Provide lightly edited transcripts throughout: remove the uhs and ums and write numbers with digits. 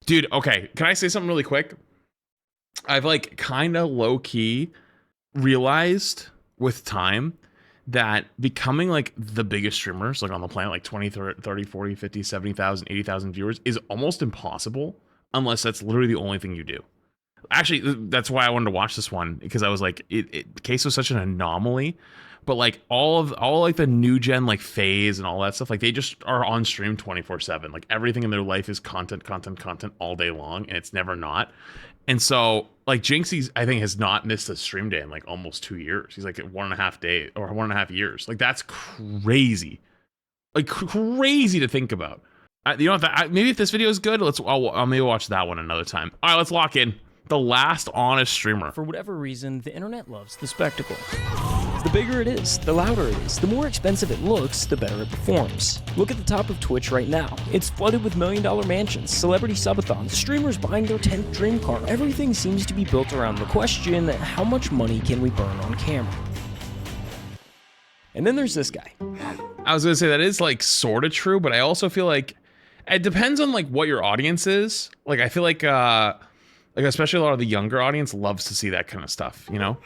Dude, okay. Can I say something really quick? I've like kind of low key realized with time that becoming like the biggest streamers like on the planet, like 20, 30, 40, 50, 70,000, 80,000 viewers is almost impossible unless that's literally the only thing you do. Actually, that's why I wanted to watch this one, because I was like, Caseoh was such an anomaly. But like all like the new gen like phase and all that stuff, like they just are on stream 24/7. Like everything in their life is content all day long, and it's never not. And so like Jinxie's, I think, has not missed a stream day in like almost 2 years. He's like at 1.5 days or 1.5 years. Like that's crazy, like crazy to think about. You know, maybe if this video is good, I'll maybe watch that one another time. All right, let's lock in the last honest streamer. For whatever reason, the internet loves the spectacle. The bigger it is, the louder it is, the more expensive it looks, the better it performs. Look at the top of Twitch right now. It's flooded with million-dollar mansions, celebrity subathons, streamers buying their 10th dream car. Everything seems to be built around the question, how much money can we burn on camera? And then there's this guy. I was gonna say that is like sort of true, but I also feel like it depends on like what your audience is. Like I feel like especially a lot of the younger audience loves to see that kind of stuff, you know?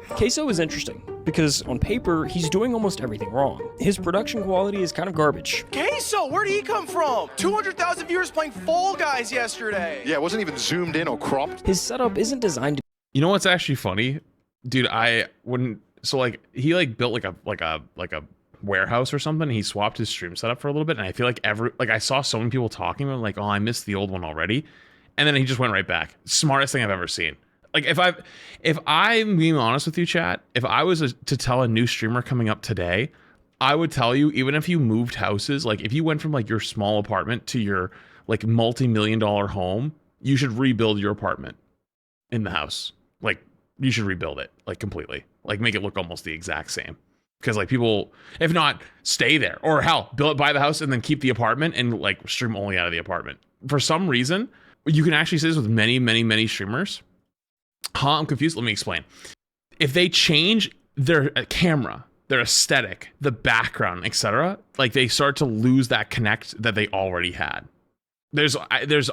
Caseoh is interesting, because on paper, he's doing almost everything wrong. His production quality is kind of garbage. Caseoh, where did he come from? 200,000 viewers playing Fall Guys yesterday. Yeah, it wasn't even zoomed in or cropped. His setup isn't designed to... You know what's actually funny? Dude, so like, he like built like a warehouse or something, and he swapped his stream setup for a little bit, and I feel like I saw so many people talking about like, oh, I missed the old one already. And then he just went right back. Smartest thing I've ever seen. Like if I'm being honest with you, chat, if I was to tell a new streamer coming up today, I would tell you, even if you moved houses, like if you went from like your small apartment to your like multi-million-dollar home, you should rebuild your apartment in the house. Like you should rebuild it like completely, like make it look almost the exact same. Because like people, if not, stay there, or hell, buy the house and then keep the apartment and like stream only out of the apartment. For some reason, you can actually say this with many streamers. I'm confused. Let me explain. If they change their camera, their aesthetic, the background, etc., like they start to lose that connect that they already had. There's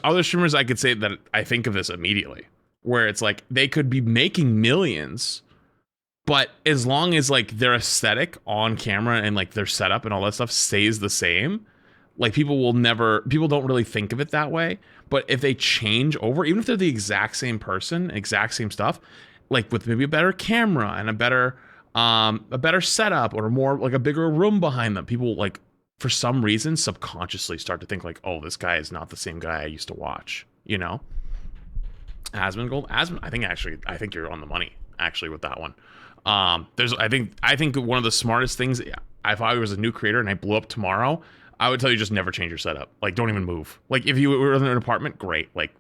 other streamers I could say that I think of this immediately, where it's like they could be making millions, but as long as like their aesthetic on camera and like their setup and all that stuff stays the same, like people don't really think of it that way. But if they change over, even if they're the exact same person, exact same stuff, like with maybe a better camera and a better setup or more like a bigger room behind them, people like for some reason subconsciously start to think like, oh, this guy is not the same guy I used to watch, you know? Asmongold, I think you're on the money actually with that one. I think one of the smartest things, if I was a new creator and I blew up tomorrow, I would tell you just never change your setup. Like, don't even move. Like, if you were in an apartment, great. Like,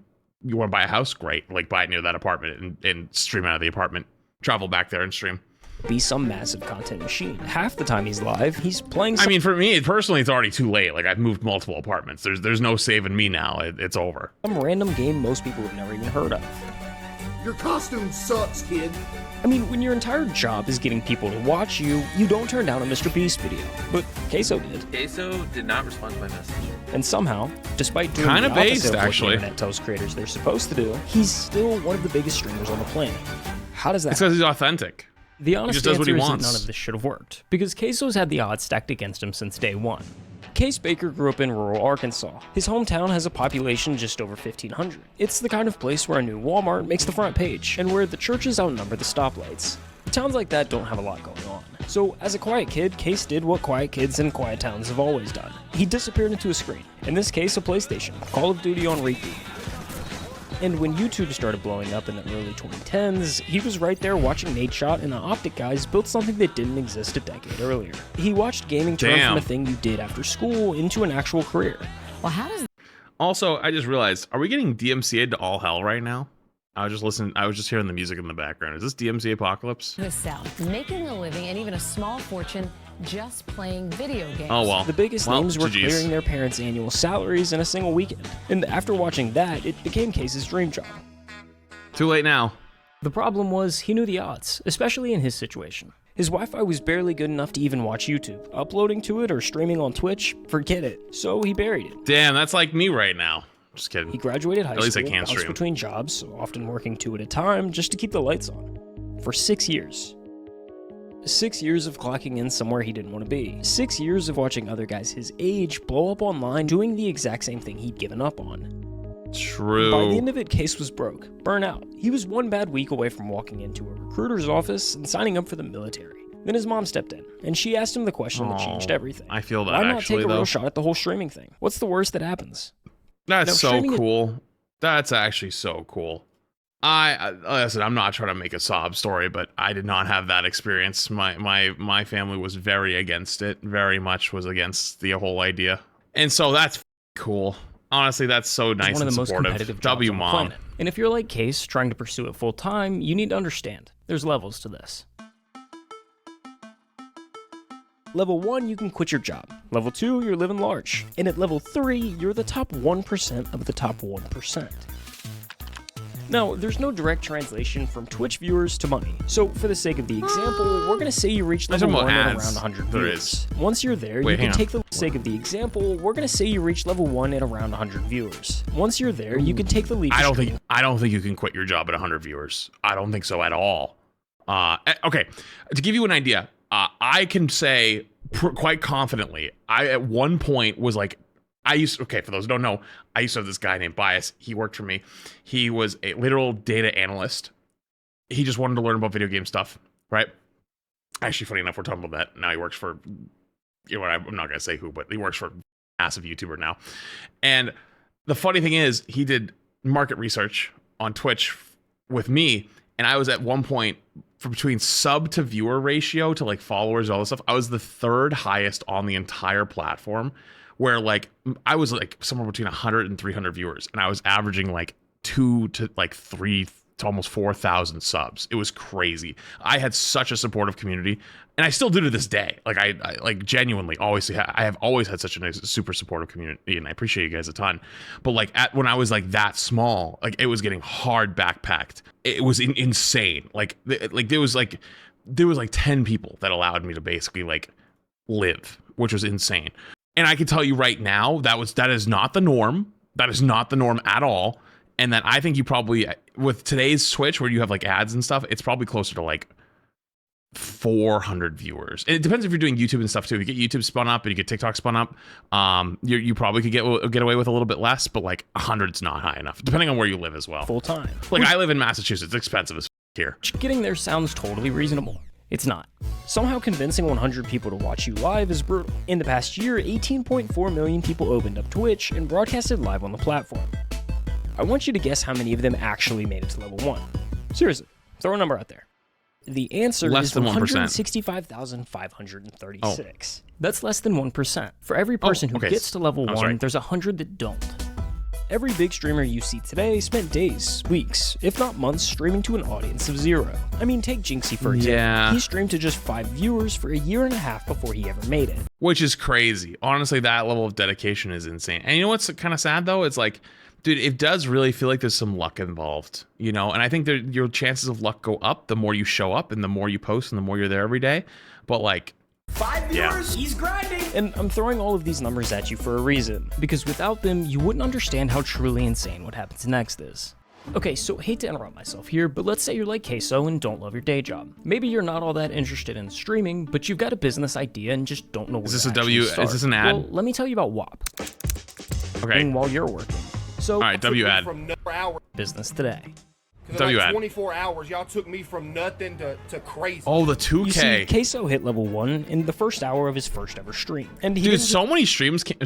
you want to buy a house, great. Like, buy it near that apartment and stream out of the apartment. Travel back there and stream. Be some massive content machine. Half the time he's live, he's playing... I mean, for me, personally, it's already too late. Like, I've moved multiple apartments. There's no saving me now. It's over. Some random game most people have never even heard of. Your costume sucks, kid. I mean, when your entire job is getting people to watch you, you don't turn down a Mr. Beast video. But Caseoh did. Caseoh did not respond to my message. And somehow, despite doing kind the of opposite based, of what actually, the internet tells creators they're supposed to do, he's still one of the biggest streamers on the planet. How does that It's because he's authentic. The honest he just does answer what he is wants. that none of this should have worked, because Caseoh's had the odds stacked against him since day one. Case Baker grew up in rural Arkansas. His hometown has a population just over 1,500. It's the kind of place where a new Walmart makes the front page, and where the churches outnumber the stoplights. Towns like that don't have a lot going on. So, as a quiet kid, Case did what quiet kids in quiet towns have always done. He disappeared into a screen, in this case a PlayStation, Call of Duty on repeat. And when YouTube started blowing up in the early 2010s, he was right there watching Nadeshot and the Optic guys build something that didn't exist a decade earlier. He watched gaming turn from a thing you did after school into an actual career. Well, how does... Also, I just realized, are we getting DMCA'd to all hell right now? I was just hearing the music in the background. Is this DMCA Apocalypse? The South, making a living and even a small fortune just playing video games. Oh, well. The biggest names were clearing their parents' annual salaries in a single weekend. And after watching that, it became Case's dream job. Too late now. The problem was, he knew the odds, especially in his situation. His Wi-Fi was barely good enough to even watch YouTube. Uploading to it or streaming on Twitch, forget it. So he buried it. Damn, that's like me right now. Just kidding. He graduated high At least I school, can bounced stream. between jobs, often working 2 at a time, just to keep the lights on. For 6 years. 6 years of clocking in somewhere he didn't want to be. 6 years of watching other guys his age blow up online doing the exact same thing he'd given up on. True. By the end of it, Case was broke, burnout. He was one bad week away from walking into a recruiter's office and signing up for the military. Then his mom stepped in, and she asked him the question that changed everything. I feel that Why not actually, take a though. real shot at the whole streaming thing? What's the worst that happens? That's Now, so streaming cool. That's actually so cool. Listen, I'm not trying to make a sob story, but I did not have that experience. My family was very against it. Very much was against the whole idea. And so that's cool. Honestly, that's so nice One of and the most supportive. competitive jobs W on the mom. planet. And if you're like Case, trying to pursue it full time, you need to understand there's levels to this. Level 1, you can quit your job. Level 2, you're living large. And at level 3, you're the top 1% of the top 1%. Now, there's no direct translation from Twitch viewers to money. So for the sake of the example, we're gonna say you reach level 1 at around 100 There viewers. is. Once you're there, Wait, you can hang on. take the sake of the example, we're gonna say you reach level 1 at around 100 viewers. Once you're there, you can take the leap. I don't think you can quit your job at 100 viewers. I don't think so at all. Okay, to give you an idea, I can say quite confidently, I at one point was like, okay, for those who don't know, I used to have this guy named Bias. He worked for me. He was a literal data analyst. He just wanted to learn about video game stuff, right? Actually, funny enough, we're talking about that. Now he works for, I'm not going to say who, but he works for a massive YouTuber now. And the funny thing is, he did market research on Twitch with me. And I was at one point, for between sub to viewer ratio to like followers, all this stuff, I was the third highest on the entire platform, where like I was like somewhere between 100 and 300 viewers, and I was averaging like 2 to like 3 to almost 4,000 subs. It was crazy. I had such a supportive community, and I still do to this day. Like I like genuinely always I have always had such a nice, super supportive community, and I appreciate you guys a ton. But like when I was like that small, like it was getting hard backpacked. It was insane. Like there was like 10 people that allowed me to basically like live, which was insane. And I can tell you right now, that is not the norm. That is not the norm at all. And that I think you probably, with today's Twitch, where you have like ads and stuff, it's probably closer to like 400 viewers. And it depends if you're doing YouTube and stuff too. If you get YouTube spun up and you get TikTok spun up, you probably could get away with a little bit less, but like 100's not high enough, depending on where you live as well. Full time. Like I live in Massachusetts. It's expensive as here. Getting there sounds totally reasonable. It's not. Somehow convincing 100 people to watch you live is brutal. In the past year, 18.4 million people opened up Twitch and broadcasted live on the platform. I want you to guess how many of them actually made it to level 1. Seriously, throw a number out there. The answer Less is than 1%. 165,536. That's less than 1%. For every person who okay. gets to level 1, sorry. there's 100 that don't. Every big streamer you see today spent days, weeks, if not months streaming to an audience of 0. I mean, take Jinxie for example. Yeah. He streamed to just 5 viewers for a year and a half before he ever made it. Which is crazy. Honestly, that level of dedication is insane. And you know what's kind of sad though? It's like, dude, it does really feel like there's some luck involved, you know? And I think that your chances of luck go up the more you show up and the more you post and the more you're there every day. But like, 5 viewers, he's grinding. And I'm throwing all of these numbers at you for a reason, because without them, you wouldn't understand how truly insane what happens next is. Okay, so hate to interrupt myself here, but let's say you're like Caseoh and don't love your day job. Maybe you're not all that interested in streaming, but you've got a business idea and just don't know where to actually start. Is this an ad? Well, let me tell you about WAP. okay. While you're working. So, All right, W ad. From hour. business today. W Like ad. 24 hours, y'all took me from nothing to crazy. Oh, the You see, 2K. Caseoh hit level 1 in the first hour of his first ever stream. And he Dude, didn't so many streamers came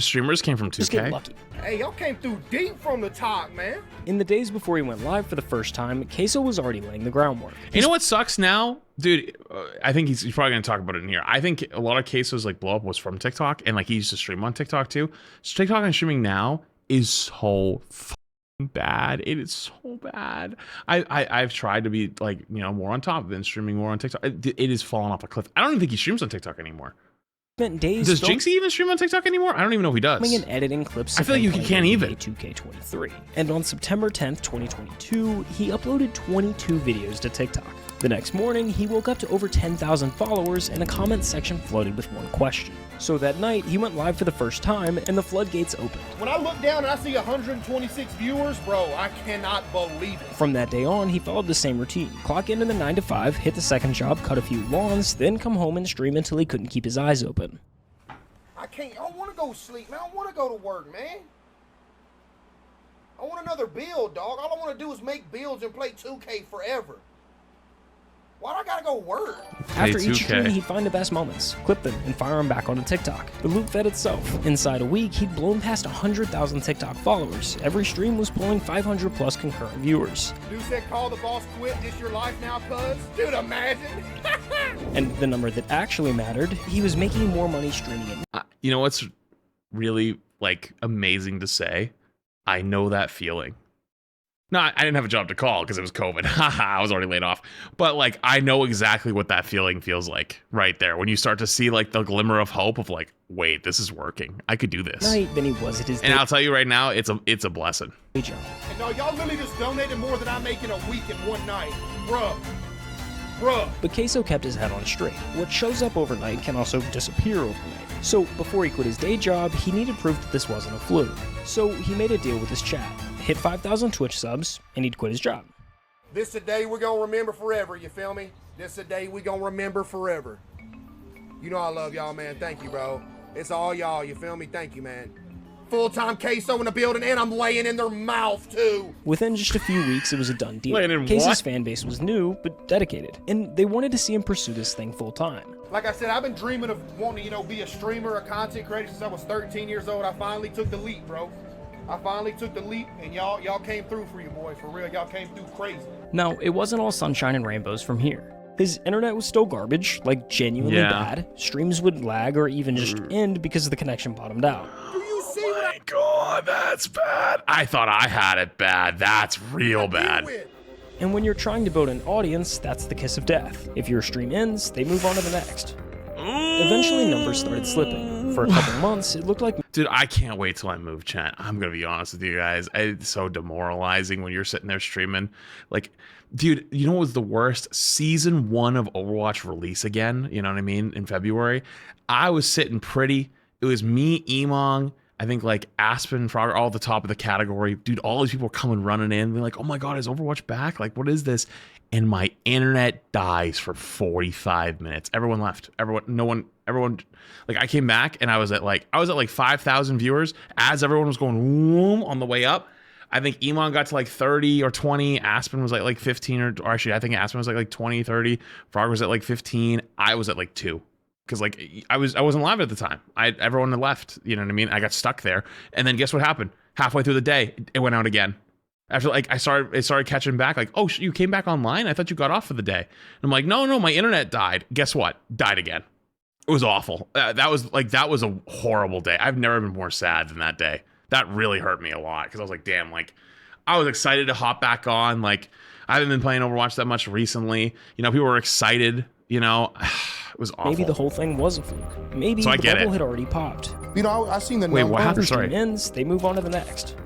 from just get 2K. lucky. Hey, y'all came through deep from the top, man. In the days before he went live for the first time, Caseoh was already laying the groundwork. You know what sucks now? Dude, I think he's probably going to talk about it in here. I think a lot of Caseoh's like blow up was from TikTok, and like he used to stream on TikTok too. So TikTok and streaming now is so bad. It is so bad. I've tried to be like, you know, more on top of it and streaming more on TikTok. It is falling off a cliff. I don't even think he streams on TikTok anymore. Spent days Does Jinxie even stream on TikTok anymore? I don't even know if he does. filming and editing clips. I of feel like him you playing can't even. 2K23. And on September 10th, 2022, he uploaded 22 videos to TikTok. The next morning, he woke up to over 10,000 followers and a comment section flooded with one question. So that night, he went live for the first time, and the floodgates opened. When I look down and I see 126 viewers, bro, I cannot believe it. From that day on, he followed the same routine. Clock in the 9 to 5, hit the second job, cut a few lawns, then come home and stream until he couldn't keep his eyes open. I don't want to go sleep, man. I don't want to go to work, man. I want another build, dog. All I want to do is make builds and play 2K forever. Why do I gotta go work? After each 2K. stream, he'd find the best moments, clip them, and fire them back onto TikTok. The loop fed itself. Inside a week, he'd blown past 100,000 TikTok followers. Every stream was pulling 500 plus concurrent viewers. Dude said, call the boss quit, this your life now, cuz? Dude, imagine. And the number that actually mattered, he was making more money streaming it. You know what's really like amazing to say? I know that feeling. No, I didn't have a job to call because it was COVID. Haha, I was already laid off. But like, I know exactly what that feeling feels like right there when you start to see like the glimmer of hope of like, wait, this is working. I could do this. Night than he was at his And I'll tell you right now, it's a blessing. day job. And no, y'all literally just donated more than I make in a week in one night. Bruh. But Caseoh kept his head on straight. What shows up overnight can also disappear overnight. So before he quit his day job, he needed proof that this wasn't a fluke. So he made a deal with his chat, hit 5,000 Twitch subs, and he'd quit his job. This a day we're gonna remember forever, you feel me? This a day we gonna remember forever. You know I love y'all, man. Thank you, bro. It's all y'all, you feel me? Thank you, man. Full-time Caseoh in the building, and I'm laying in their mouth, too. Within just a few weeks, it was a done deal. Laying in Caseoh's what? fan base was new, but dedicated, and they wanted to see him pursue this thing full-time. Like I said, I've been dreaming of wanting to, be a streamer, a content creator since I was 13 years old. I finally took the leap, bro. I finally took the leap, and y'all came through for you, boy. For real, y'all came through crazy. Now, it wasn't all sunshine and rainbows from here. His internet was still garbage, like genuinely bad. Streams would lag or even just end because the connection bottomed out. Do you see what My God, that's bad. I thought I had it bad. That's real bad. with? And when you're trying to build an audience, that's the kiss of death. If your stream ends, they move on to the next. Eventually, numbers started slipping. For a couple months, it looked like... Dude, I can't wait till I move, chat. I'm gonna be honest with you guys. It's so demoralizing when you're sitting there streaming. Like, dude, you know what was the worst? Season 1 of Overwatch release again, you know what I mean, in February. I was sitting pretty. It was me, Emong, I think like Aspen, Frogger, all at the top of the category. Dude, all these people coming running in. They're like, oh my God, is Overwatch back? Like, what is this? And my internet dies for 45 minutes. Everyone left. Everyone, like I came back and I was at like 5,000 viewers as everyone was going whoom on the way up. I think Emon got to like 30 or 20. Aspen was like 15 or actually I think Aspen was like 20, 30. Frog was at like 15. I was at like 2. Because like I wasn't live at the time. Everyone had left. You know what I mean? I got stuck there. And then guess what happened? Halfway through the day, it went out again. After like it started catching back. Like, oh, you came back online? I thought you got off for the day. And I'm like, no, my internet died. Guess what? Died again. It was awful. That was a horrible day. I've never been more sad than that day. That really hurt me a lot because I was like, damn, like I was excited to hop back on. Like I haven't been playing Overwatch that much recently. You know, people were excited. You know, it was awful. Maybe the whole thing was a fluke. Maybe So I the get bubble it. had already popped. You know, I seen the Wait, what happened? Stream Sorry. ends, they move on to the next.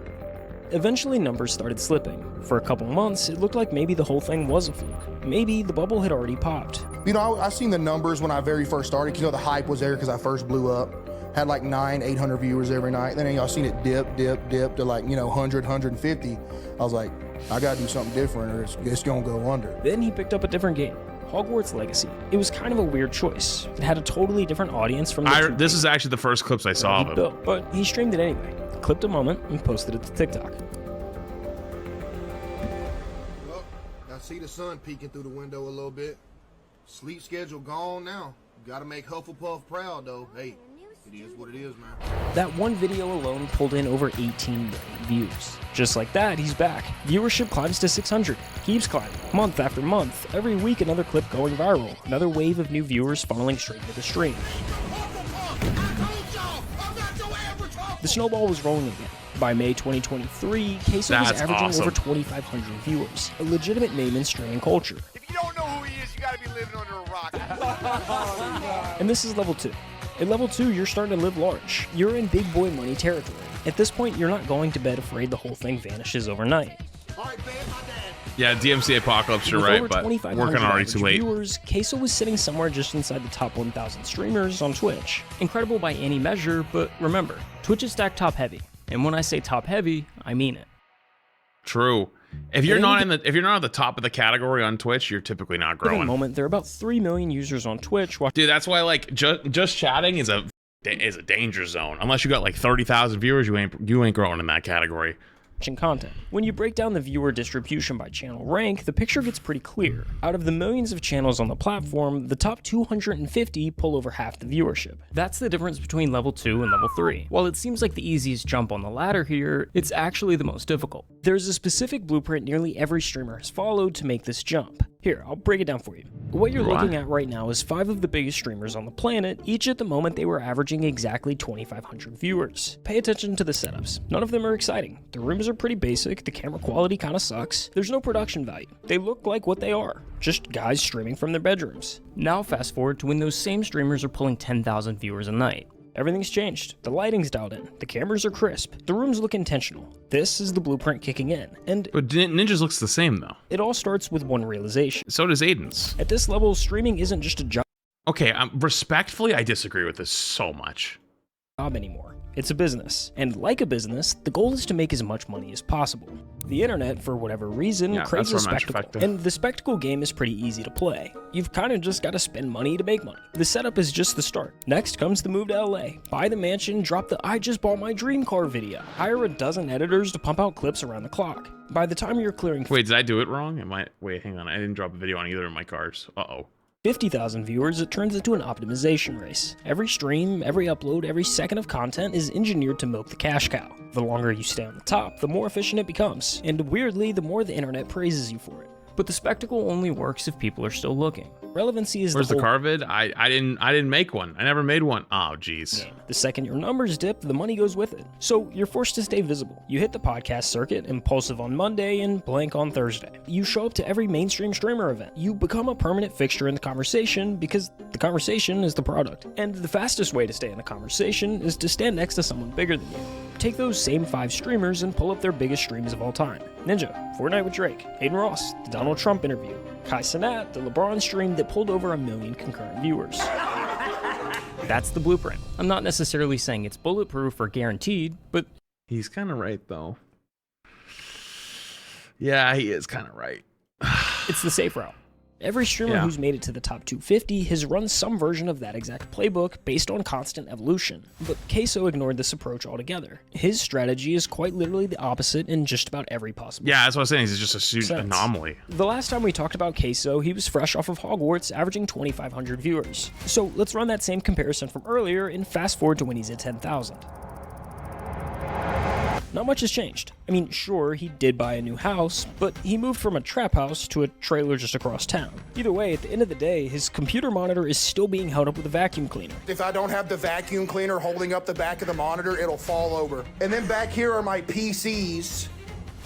Eventually, numbers started slipping. For a couple months, it looked like maybe the whole thing was a fluke. Maybe the bubble had already popped. You know, I seen the numbers when I very first started. You know, the hype was there because I first blew up. Had like 800 viewers every night. Then y'all seen it dip to like, 100, 150. I was like, I gotta do something different or it's gonna go under. Then he picked up a different game, Hogwarts Legacy. It was kind of a weird choice. It had a totally different audience from the This is actually the first clips I saw of he him. built, but he streamed it anyway. Clipped a moment and posted it to TikTok. Well, I see the sun peeking through the window a little bit. Sleep schedule gone now. Gotta make Hufflepuff proud though. Hey, it is what it is, man. That one video alone pulled in over 18 million views. Just like that, he's back. Viewership climbs to 600, keeps climbing, month after month. Every week, another clip going viral. Another wave of new viewers funneling straight into the stream. The snowball was rolling again. By May 2023, Caseoh was That's averaging awesome. over 2,500 viewers, a legitimate name in streaming culture. If you don't know who he is, you gotta be living under a rock. And this is level 2. At level 2, you're starting to live large. You're in big boy money territory. At this point, you're not going to bed afraid the whole thing vanishes overnight. All right, man, my dad. Yeah, DMC Apocalypse, you're With right, over but 2,500 working already average too late. viewers, Caseoh was sitting somewhere just inside the top 1,000 streamers on Twitch. Incredible by any measure, but remember, Twitch is stacked top heavy, and when I say top heavy, I mean it. True. If you're not at the top of the category on Twitch, you're typically not At the growing. moment, there are about 3 million users on Twitch watching Dude, that's why like just chatting is a danger zone. Unless you got like 30,000 viewers, you ain't growing in that category. content. When you break down the viewer distribution by channel rank, the picture gets pretty clear. Out of the millions of channels on the platform, the top 250 pull over half the viewership. That's the difference between level 2 and level 3. While it seems like the easiest jump on the ladder here, it's actually the most difficult. There's a specific blueprint nearly every streamer has followed to make this jump. Here, I'll break it down for you. What you're looking at right now is 5 of the biggest streamers on the planet. Each at the moment they were averaging exactly 2,500 viewers. Pay attention to the setups. None of them are exciting. The rooms are pretty basic, the camera quality kinda sucks. There's no production value. They look like what they are, just guys streaming from their bedrooms. Now fast forward to when those same streamers are pulling 10,000 viewers a night. Everything's changed. The lighting's dialed in. The cameras are crisp. The rooms look intentional. This is the blueprint kicking in. And But Ninja's looks the same though. it all starts with one realization. So does Aiden's. At this level, streaming isn't just a job Okay, respectfully, I disagree with this so much. anymore. It's a business. And like a business, the goal is to make as much money as possible. The internet, for whatever reason, Yeah, craves a that's where I'm spectacle. trifecta. And the spectacle game is pretty easy to play. You've kind of just got to spend money to make money. The setup is just the start. Next comes the move to LA. Buy the mansion, drop the I just bought my dream car video. Hire a dozen editors to pump out clips around the clock. By the time you're clearing Wait, did I do it wrong? Wait, hang on. I didn't drop a video on either of my cars. Uh-oh. 50,000 viewers, it turns into an optimization race. Every stream, every upload, every second of content is engineered to milk the cash cow. The longer you stay on the top, the more efficient it becomes, and weirdly, the more the internet praises you for it. But the spectacle only works if people are still looking. Relevancy is Where's the whole car vid? I didn't make one. I never made one. Oh, jeez. game. The second your numbers dip, the money goes with it. So you're forced to stay visible. You hit the podcast circuit, impulsive on Monday and blank on Thursday. You show up to every mainstream streamer event. You become a permanent fixture in the conversation because the conversation is the product. And the fastest way to stay in the conversation is to stand next to someone bigger than you. Take those same 5 streamers and pull up their biggest streams of all time. Ninja, Fortnite with Drake, Aiden Ross, the Donald Trump interview, Caseoh, the LeBron stream that pulled over 1 million concurrent viewers. That's the blueprint. I'm not necessarily saying it's bulletproof or guaranteed, but He's kind of right, though. Yeah, he is kind of right. it's the safe route. Every streamer who's made it to the top 250 has run some version of that exact playbook based on constant evolution. But Caseoh ignored this approach altogether. His strategy is quite literally the opposite in just about every possible Yeah, that's what I was saying. He's just a sense. anomaly. The last time we talked about Caseoh, he was fresh off of Hogwarts, averaging 2,500 viewers. So let's run that same comparison from earlier and fast forward to when he's at 10,000. Not much has changed. I mean, sure, he did buy a new house, but he moved from a trap house to a trailer just across town. Either way, at the end of the day, his computer monitor is still being held up with a vacuum cleaner. If I don't have the vacuum cleaner holding up the back of the monitor, it'll fall over. And then back here are my PCs.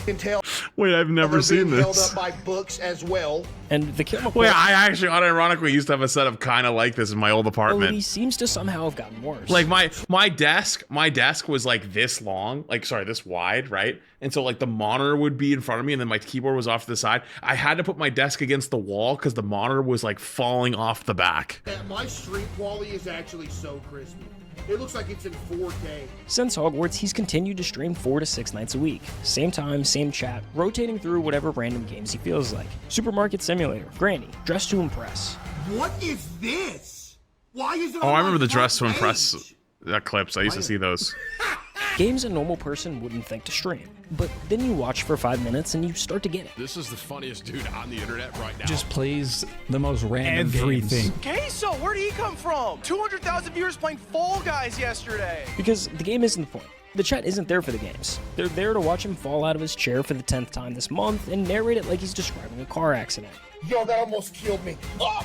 You can tell Wait, I've never they're seen being held this. up by books as well. And the camera Wait, I actually unironically used to have a setup kind of like this in my old quality apartment. seems to somehow have gotten worse. Like my desk was like this long, this wide, right? And so like the monitor would be in front of me and then my keyboard was off to the side. I had to put my desk against the wall because the monitor was like falling off the back. My stream quality is actually so crispy. It looks like it's in 4K. Since Hogwarts, he's continued to stream 4 to 6 nights a week. Same time, same chat, rotating through whatever random games he feels like. Supermarket Simulator, Granny, Dress to Impress. What is this? Why is it Oh, on I my remember the front Dress to page? Impress clips. I used to see those. Games a normal person wouldn't think to stream. But then you watch for 5 minutes and you start to get it. This is the funniest dude on the internet right now. Just plays the most random Everything. games. Caseoh, where'd he come from? 200,000 viewers playing Fall Guys yesterday. Because the game isn't the point. The chat isn't there for the games. They're there to watch him fall out of his chair for the 10th time this month and narrate it like he's describing a car accident. Yo, that almost killed me. Oh!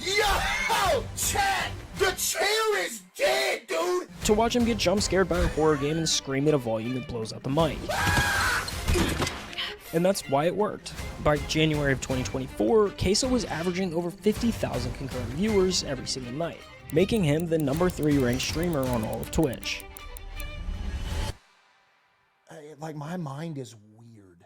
Yo! Chat! The chair is dead, dude! To watch him get jump scared by a horror game and scream at a volume that blows out the mic. And that's why it worked. By January of 2024, Caseoh was averaging over 50,000 concurrent viewers every single night, making him the number 3 ranked streamer on all of Twitch. Like, my mind is weird.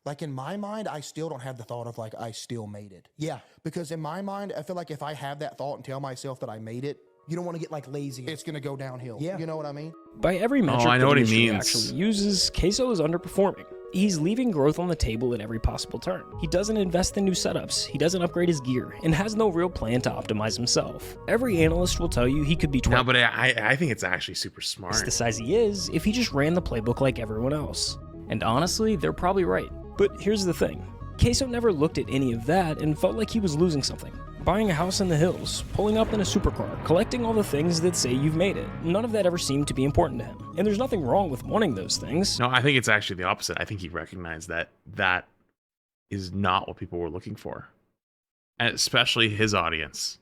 Like in my mind, I still don't have the thought of like, I still made it. Yeah. Because in my mind, I feel like if I have that thought and tell myself that I made it, You don't want to get like lazy. it's going to go downhill. Yeah. You know what I mean? By every metric I know the what he industry means. actually uses, Caseoh is underperforming. He's leaving growth on the table at every possible turn. He doesn't invest in new setups, he doesn't upgrade his gear, and has no real plan to optimize himself. Every analyst will tell you he could be No, but I think it's actually super smart. the size he is if he just ran the playbook like everyone else. And honestly, they're probably right. But here's the thing. Caseoh never looked at any of that and felt like he was losing something. Buying a house in the hills, pulling up in a supercar, collecting all the things that say you've made it. None of that ever seemed to be important to him. And there's nothing wrong with wanting those things. No, I think it's actually the opposite. I think he recognized that that is not what people were looking for, and especially his audience.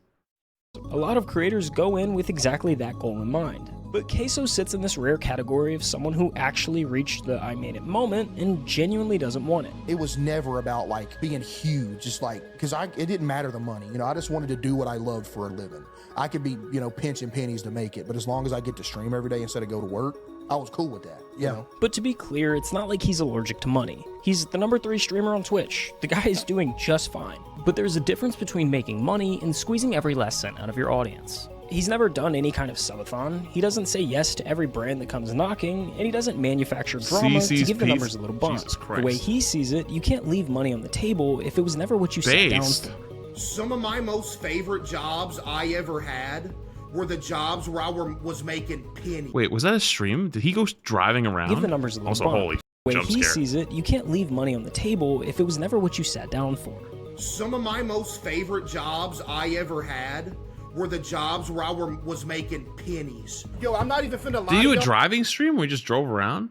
A lot of creators go in with exactly that goal in mind. But Caseoh sits in this rare category of someone who actually reached the I made it moment and genuinely doesn't want it. It was never about like being huge, just like, because it didn't matter the money. You know, I just wanted to do what I loved for a living. I could be, you know, pinching pennies to make it, but as long as I get to stream every day instead of go to work, I was cool with that. You know? But to be clear, it's not like he's allergic to money. He's the #3 streamer on Twitch. The guy is doing just fine. But there's a difference between making money and squeezing every last cent out of your audience. He's never done any kind of subathon, he doesn't say yes to every brand that comes knocking, and he doesn't manufacture drama to give the numbers a little bump. The way he sees it, you can't leave money on the table if it was never what you sat down for. Some of my most favorite jobs I ever had were the jobs where I was making pennies. Wait, was that a stream? Did he go driving around? Give the numbers a little Also, bump. holy The way jump he scare. sees it, you can't leave money on the table if it was never what you sat down for. Some of my most favorite jobs I ever had were the jobs where I was making pennies. Yo, I'm not even finna lie. Did you do a to y'all. driving stream where we just drove around?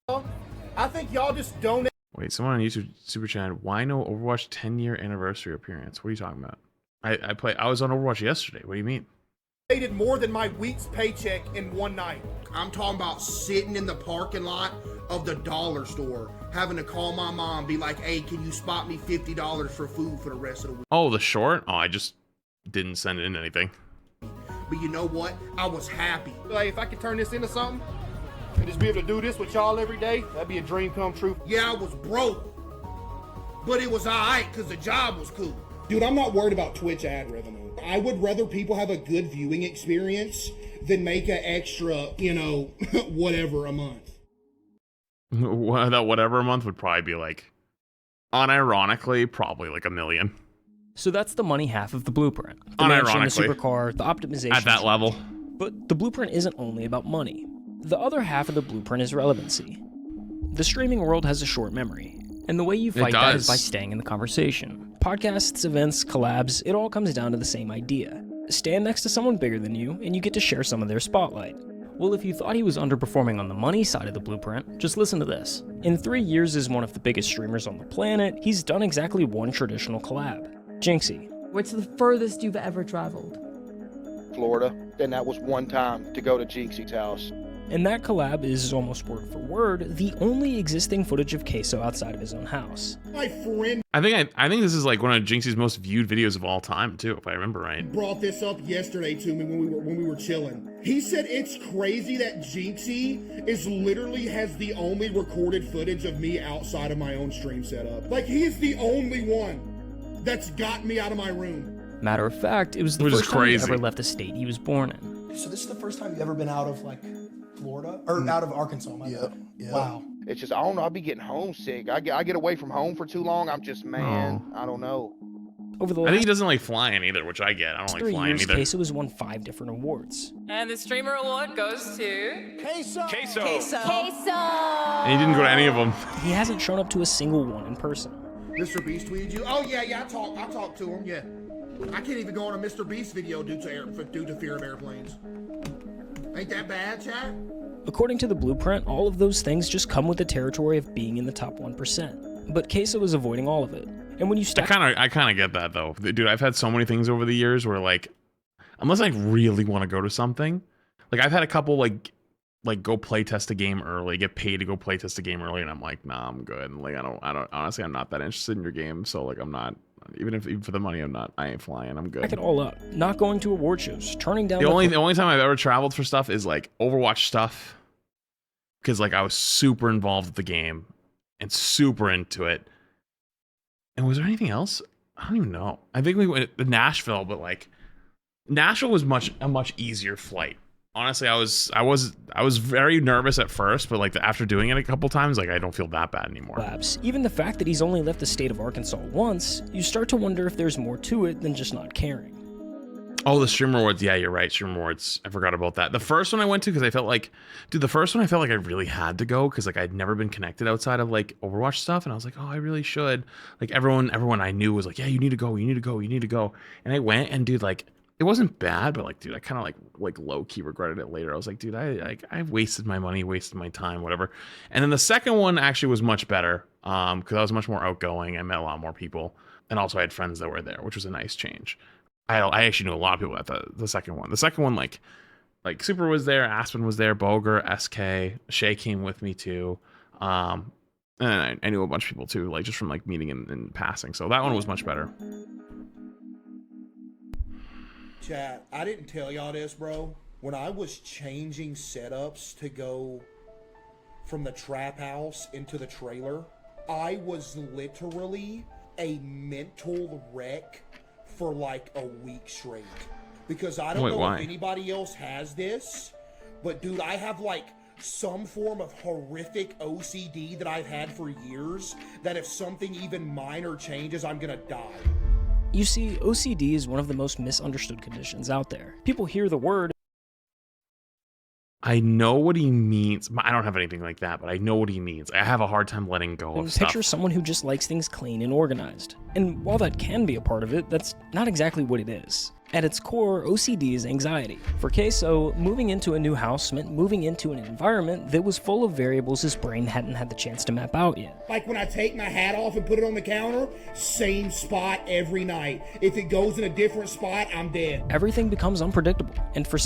I think y'all just don't. Wait, someone on YouTube super chat. Why no Overwatch 10-year anniversary appearance? What are you talking about? I was on Overwatch yesterday. What do you mean? Made more than my week's paycheck in one night. I'm talking about sitting in the parking lot of the dollar store, having to call my mom, be like, "Hey, can you spot me $50 for food for the rest of the week?" Oh, the short? Oh, I just didn't send in anything. But you know what? I was happy. Like, if I could turn this into something and just be able to do this with y'all every day, that'd be a dream come true. Yeah, I was broke, but it was all right because the job was cool. Dude, I'm not worried about Twitch ad revenue. I would rather people have a good viewing experience than make an extra, you know, whatever a month. That whatever a month would probably be like, unironically, probably like $1 million. So that's the money half of the blueprint. The mansion, the Unironically. supercar, the optimization. At that level. But the blueprint isn't only about money. The other half of the blueprint is relevancy. The streaming world has a short memory, and the way you fight that is by staying in the conversation. Podcasts, events, collabs, it all comes down to the same idea. Stand next to someone bigger than you, and you get to share some of their spotlight. Well, if you thought he was underperforming on the money side of the blueprint, just listen to this. In 3 years as one of the biggest streamers on the planet, he's done exactly one traditional collab. Jinxie. What's the furthest you've ever traveled? Florida, and that was one time to go to Jinxie's house. And that collab is, almost word for word, the only existing footage of Caseoh outside of his own house. My friend I think this is like one of Jinxie's most viewed videos of all time too, if I remember right. brought this up yesterday to me when we were chilling. He said it's crazy that Jinxie literally has the only recorded footage of me outside of my own stream setup. Like, he is the only one that's got me out of my room. Matter of fact, it was the first time he ever left the state he was born in. So this is the first time you've ever been out of like Florida or out of Arkansas? Yeah. Wow. It's just, I don't know, I'll be getting homesick. I get away from home for too long. I'm just, man, I don't know. Over the I think he last doesn't like flying either, which I get. I don't like 3 flying years, either. Caseoh has won 5 different awards. And the streamer award goes to Caseoh. And he didn't go to any of them. He hasn't shown up to a single one in person. Mr. Beast tweeted you. Oh yeah, I talked to him. Yeah, I can't even go on a Mr. Beast video due to fear of airplanes. Ain't that bad, chat? According to the blueprint, all of those things just come with the territory of being in the top 1%. But Caseoh is avoiding all of it. And when you stack I kind of get that though, dude. I've had so many things over the years where like, unless I really want to go to something, like I've had a couple like go play test a game early, get paid to go play test a game early, and I'm like, nah, I'm good. And like I don't honestly, I'm not that interested in your game, so like I'm not. Even for the money, I ain't flying. I'm good. Back it all up. Not going to award shows. Turning down the only time I've ever traveled for stuff is like Overwatch stuff, because like I was super involved with the game, and super into it. And was there anything else? I don't even know. I think we went to Nashville, but like Nashville was a much easier flight. Honestly, I was very nervous at first, but like after doing it a couple times, like I don't feel that bad anymore. Labs. Even the fact that he's only left the state of Arkansas once, you start to wonder if there's more to it than just not caring. Oh, the stream rewards. Yeah, you're right. Stream rewards. I forgot about that. The first one I went to because I felt like, dude, the first one I felt like I really had to go because like I'd never been connected outside of like Overwatch stuff, and I was like, oh, I really should. Like everyone I knew was like, yeah, you need to go, you need to go, you need to go. And I went, and dude, like it wasn't bad, but like, dude, I kind of like low key regretted it later. I was like, dude, I've wasted my money, wasted my time, whatever. And then the second one actually was much better because I was much more outgoing. I met a lot more people, and also I had friends that were there, which was a nice change. I actually knew a lot of people at the second one. The second one, like Super was there, Aspen was there, Boger, SK, Shay came with me too. And I knew a bunch of people too, like just from like meeting and passing. So that one was much better. Chat, I didn't tell y'all this, bro. When I was changing setups to go from the trap house into the trailer, I was literally a mental wreck for like a week straight. Because I don't know if anybody else has this, but dude, I have like some form of horrific OCD that I've had for years, that if something even minor changes, I'm gonna die. You see, OCD is one of the most misunderstood conditions out there. People hear the word. I know what he means. I don't have anything like that, but I know what he means. I have a hard time letting go of stuff. Picture someone who just likes things clean and organized. And while that can be a part of it, that's not exactly what it is. At its core, OCD is anxiety. For Caseoh, moving into a new house meant moving into an environment that was full of variables his brain hadn't had the chance to map out yet. Like when I take my hat off and put it on the counter, same spot every night. If it goes in a different spot, I'm dead. Everything becomes unpredictable, and for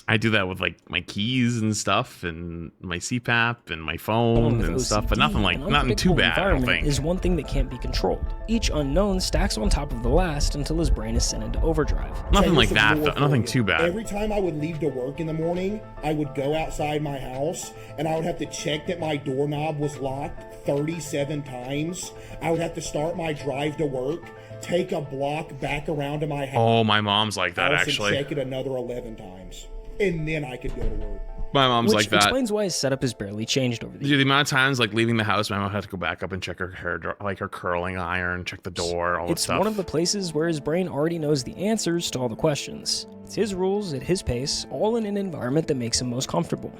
I do that with like my keys and stuff, and my CPAP and my phone and stuff, but nothing too bad. I don't think. Is one thing that can't be controlled. Each unknown stacks on top of the last until his brain is sent into overdrive. Nothing like that, though. Nothing too bad. Every time I would leave to work in the morning, I would go outside my house and I would have to check that my doorknob was locked 37 times. I would have to start my drive to work, take a block back around to my house. Oh, my mom's like that actually. And check it another 11 times. And then I could go to work. My mom's like that. Which explains why his setup has barely changed over the years. The amount of times like leaving the house, my mom had to go back up and check her hair, like her curling iron, check the door, all that stuff. It's one of the places where his brain already knows the answers to all the questions. It's his rules at his pace, all in an environment that makes him most comfortable.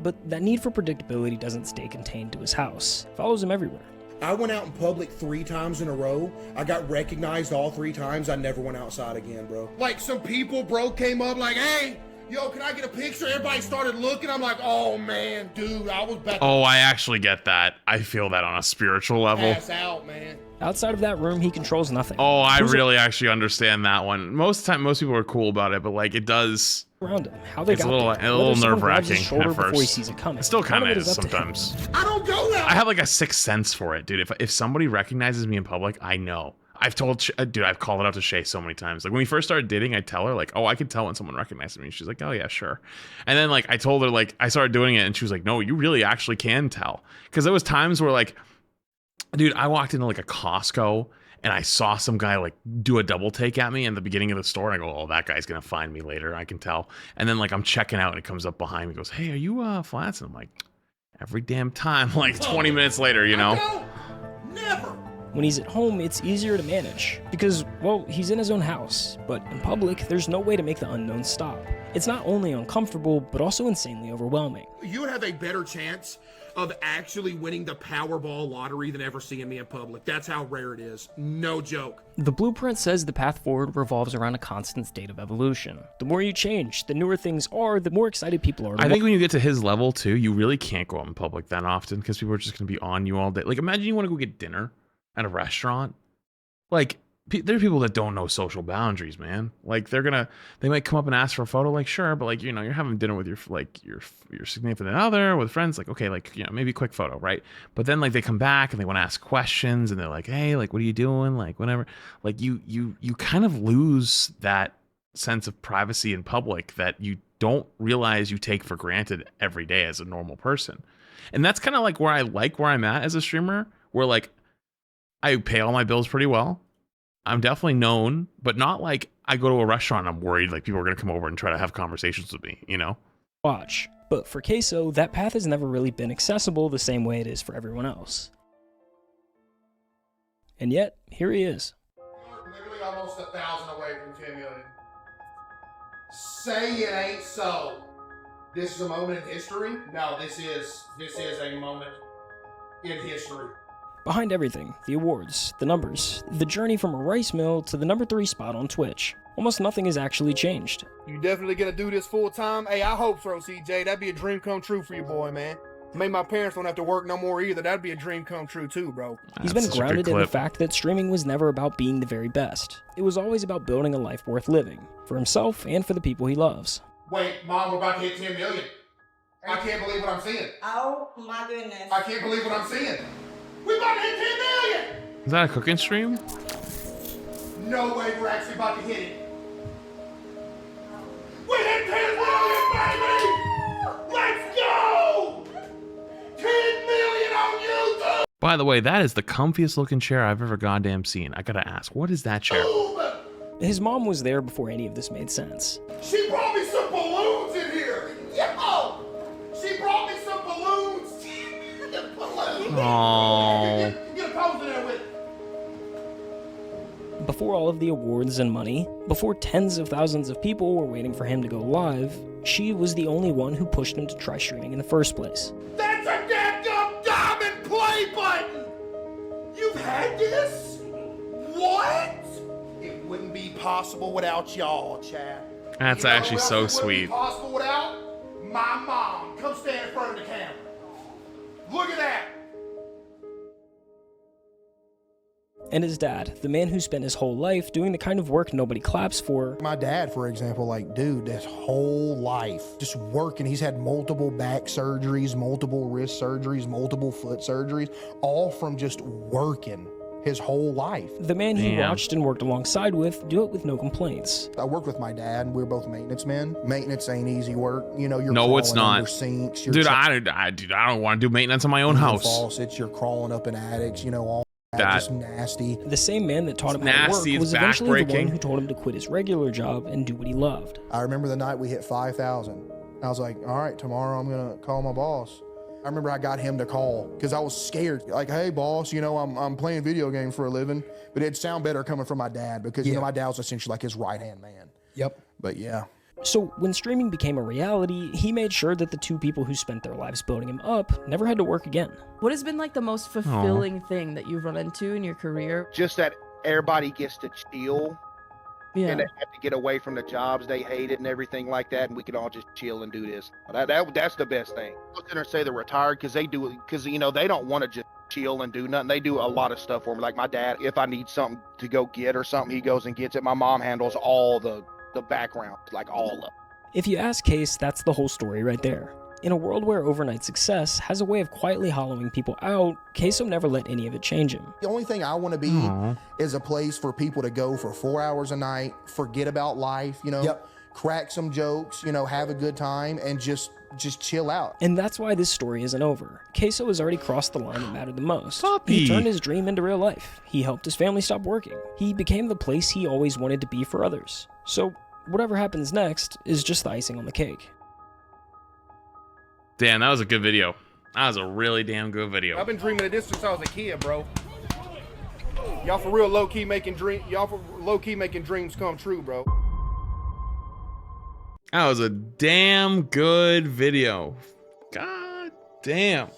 But that need for predictability doesn't stay contained to his house. It follows him everywhere. I went out in public 3 times in a row. I got recognized all 3 times. I never went outside again, bro. Like some people, bro, came up like, hey, yo, can I get a picture? Everybody started looking. I'm like, oh man, dude, I was back. Oh, I actually get that. I feel that on a spiritual level. Pass out, man. Outside of that room, he controls nothing. Oh, I really actually understand that one. Most of the time, most people are cool about it, but like it does. Around him, how they it's got a little nerve-wracking at before he first. sees it coming. It still kind of is sometimes. I don't go there. I have like a sixth sense for it, dude. If somebody recognizes me in public, I know. I've called it out to Shay so many times. Like when we first started dating, I'd tell her like, oh, I can tell when someone recognizes me. She's like, oh yeah, sure. And then like I told her like I started doing it, and she was like, no, you really actually can tell. Because there was times where like, dude, I walked into like a Costco and I saw some guy like do a double take at me in the beginning of the store, and I go, oh, that guy's gonna find me later. I can tell. And then like I'm checking out, and it comes up behind me, goes, hey, are you Flats? And I'm like, every damn time, like 20 minutes later, you know. Never. When he's at home, it's easier to manage because, well, he's in his own house. But in public, there's no way to make the unknown stop. It's not only uncomfortable, but also insanely overwhelming. You would have a better chance of actually winning the Powerball lottery than ever seeing me in public. That's how rare it is. No joke. The blueprint says the path forward revolves around a constant state of evolution. The more you change, the newer things are, the more excited people are. I think when you get to his level too, you really can't go out in public that often because people are just going to be on you all day. Like imagine you want to go get dinner at a restaurant. Like there are people that don't know social boundaries, man. Like they might come up and ask for a photo, like sure, but like, you know, you're having dinner with your significant other, with friends, like okay, like, you know, maybe a quick photo, right? But then like they come back and they want to ask questions, and they're like, hey, like what are you doing, like whatever. Like you kind of lose that sense of privacy in public that you don't realize you take for granted every day as a normal person. And that's kind of like where I'm at as a streamer, where like I pay all my bills pretty well. I'm definitely known, but not like I go to a restaurant and I'm worried like people are going to come over and try to have conversations with me, you know? Watch. But for Caseoh, that path has never really been accessible the same way it is for everyone else. And yet, here he is. Literally almost 1,000 away from 10 million. Say it ain't so. This is a moment in history? No, this is a moment in history. Behind everything, the awards, the numbers, the journey from a rice mill to the #3 spot on Twitch, almost nothing has actually changed. You definitely gonna do this full time? Hey, I hope so, CJ. That'd be a dream come true for your boy, man. Maybe my parents don't have to work no more either. That'd be a dream come true too, bro. He's been grounded in the fact that streaming was never about being the very best. It was always about building a life worth living, for himself and for the people he loves. Wait, Mom, we're about to hit 10 million. I can't believe what I'm seeing. Oh my goodness. I can't believe what I'm seeing. We about to hit 10 million! Is that a cooking stream? No way we're actually about to hit it. We hit 10 million, baby! Let's go! 10 million on YouTube! By the way, that is the comfiest looking chair I've ever goddamn seen. I gotta ask, what is that chair? His mom was there before any of this made sense. She brought me some balloons in here! Yo! She brought me some balloons! Aww. Get a pose in there with it. Before all of the awards and money, before tens of thousands of people were waiting for him to go live, she was the only one who pushed him to try streaming in the first place. That's a dadgum diamond play button! You've had this? What? It wouldn't be possible without y'all, Chad. That's actually so sweet. It wouldn't be possible without my mom. Come stand in front of the camera. Look at that! And his dad, the man who spent his whole life doing the kind of work nobody claps for. My dad, for example, like, dude, his whole life just working. He's had multiple back surgeries, multiple wrist surgeries, multiple foot surgeries, all from just working his whole life. The man he watched and worked alongside with do it with no complaints. I worked with my dad. We were both maintenance men. Maintenance ain't easy work. You know, you're no, it's crawling under not. Sinks. Dude, I don't want to do maintenance on my own house. Faucets, you're crawling up in attics. You know, all that just nasty. The same man that taught him how to work was eventually the one who told him to quit his regular job and do what he loved. I remember the night we hit 5,000. I was like, all right, tomorrow I'm gonna call my boss. I remember I got him to call because I was scared. Like, hey, boss, you know, I'm playing video games for a living. But it'd sound better coming from my dad because, you know, my dad was essentially like his right-hand man. Yep. But yeah. So when streaming became a reality, he made sure that the two people who spent their lives building him up never had to work again. What has been like the most fulfilling thing that you've run into in your career? Just that everybody gets to chill. Yeah. And they have to get away from the jobs they hated and everything like that, and we can all just chill and do this. That's the best thing. I was gonna say they're retired because they do it because you know they don't want to just chill and do nothing. They do a lot of stuff for me. Like my dad, if I need something to go get or something, he goes and gets it. My mom handles all the background, like all of it. If you ask Case, that's the whole story right there. In a world where overnight success has a way of quietly hollowing people out, Caseoh never let any of it change him. The only thing I want to be is a place for people to go for 4 hours a night, forget about life, you know, crack some jokes, you know, have a good time, and just chill out. And that's why this story isn't over. Caseoh has already crossed the line that mattered the most. Puppy. He turned his dream into real life. He helped his family stop working. He became the place he always wanted to be for others. So whatever happens next is just the icing on the cake. Damn, that was a good video. That was a really damn good video. I've been dreaming of this since I was a kid, bro. Y'all for real low-key making dreams come true, bro. That was a damn good video. God damn.